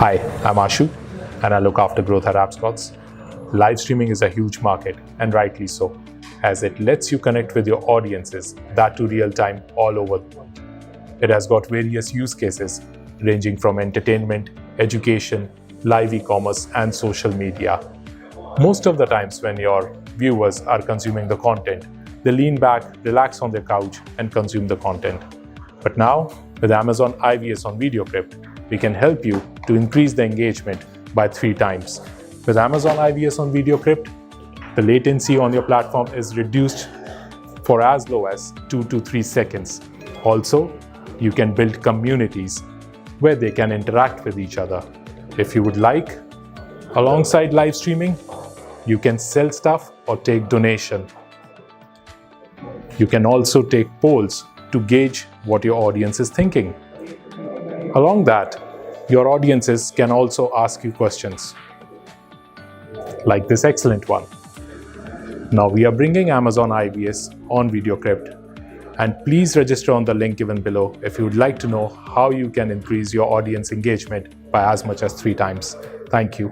Hi, I'm Ashu, and I look after growth at AppSquadz. Live streaming is a huge market, and rightly so, as it lets you connect with your audiences, that too real time, all over the world. It has got various use cases, ranging from entertainment, education, live e-commerce, and social media. Most of the times when your viewers are consuming the content, they lean back, relax on their couch, and consume the content. But now, with Amazon IVS on VideoCrypt, we can help you to increase the engagement by 3 times. With Amazon IVS on VideoCrypt, the latency on your platform is reduced for as low as 2 to 3 seconds. Also, you can build communities where they can interact with each other. If you would like, alongside live streaming, you can sell stuff or take donation. You can also take polls to gauge what your audience is thinking. Along that, your audiences can also ask you questions, like this excellent one. Now we are bringing Amazon IVS on VideoCrypt, and please register on the link given below if you would like to know how you can increase your audience engagement by as much as 3 times. Thank you.